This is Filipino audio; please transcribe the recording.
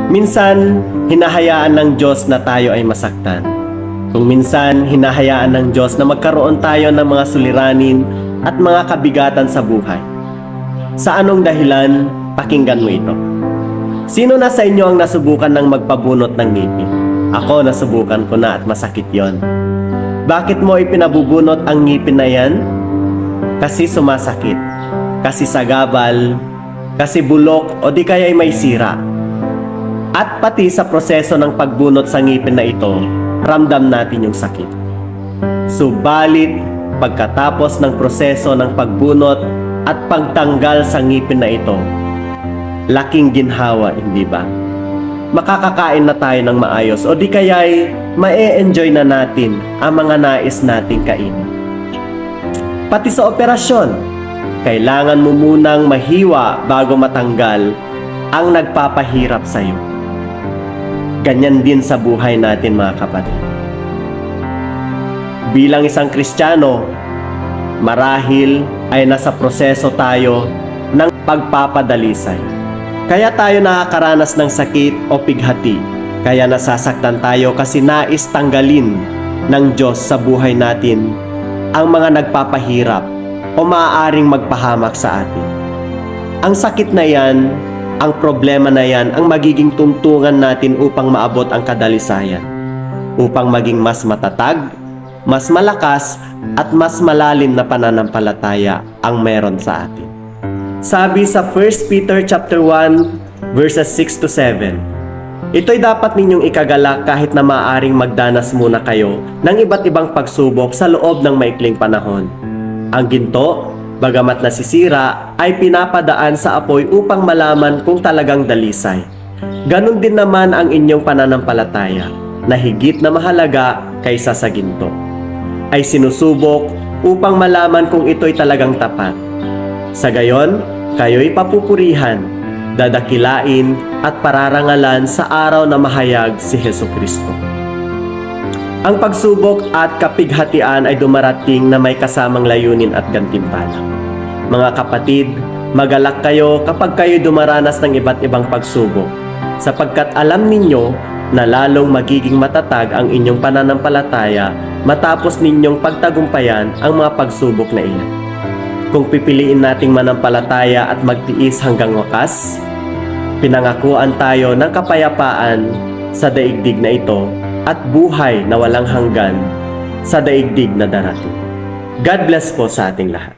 Minsan, hinahayaan ng Diyos na tayo ay masaktan. Kung minsan, hinahayaan ng Diyos na magkaroon tayo ng mga suliranin at mga kabigatan sa buhay. Sa anong dahilan, pakinggan mo ito. Sino na sa inyo ang nasubukan ng magpabunot ng ngipin? Ako, nasubukan ko na at masakit yon. Bakit mo ipinabubunot ang ngipin na yan? Kasi sumasakit, kasi sagabal, kasi bulok o di kaya'y may sira. At pati sa proseso ng pagbunot sa ngipin na ito, ramdam natin yung sakit. Subalit, pagkatapos ng proseso ng pagbunot at pagtanggal sa ngipin na ito, laking ginhawa, hindi ba? Makakakain na tayo ng maayos o di kaya'y ma-e-enjoy na natin ang mga nais nating kainin. Pati sa operasyon, kailangan mo munang mahiwa bago matanggal ang nagpapahirap sa iyo. Ganyan din sa buhay natin, mga kapatid. Bilang isang Kristiyano, marahil ay nasa proseso tayo ng pagpapadalisay. Kaya tayo nakakaranas ng sakit o pighati. Kaya nasasaktan tayo kasi nais tanggalin ng Diyos sa buhay natin ang mga nagpapahirap o maaaring magpahamak sa atin. Ang sakit na yan, ang problema na yan, ang magiging tuntungan natin upang maabot ang kadalisayan. Upang maging mas matatag, mas malakas, at mas malalim na pananampalataya ang meron sa atin. Sabi sa 1 Peter chapter 1 verses 6 to 7, ito'y dapat ninyong ikagalak kahit na maaaring magdanas muna kayo ng iba't ibang pagsubok sa loob ng maikling panahon. Ang ginto, bagamat nasisira, ay pinapadaan sa apoy upang malaman kung talagang dalisay. Ganon din naman ang inyong pananampalataya, na higit na mahalaga kaysa sa ginto, ay sinusubok upang malaman kung ito'y talagang tapat. Sa gayon, kayo'y papupurihan, dadakilain at pararangalan sa araw na mahayag si Jesucristo. Ang pagsubok at kapighatian ay dumarating na may kasamang layunin at gantimpala. Mga kapatid, magalak kayo kapag kayo dumaranas ng iba't ibang pagsubok, sapagkat alam ninyo na lalong magiging matatag ang inyong pananampalataya matapos ninyong pagtagumpayan ang mga pagsubok na iyan. Kung pipiliin nating manampalataya at magtiis hanggang wakas, pinangakuan tayo ng kapayapaan sa daigdig na ito at buhay na walang hanggan sa daigdig na darating. God bless po sa ating lahat.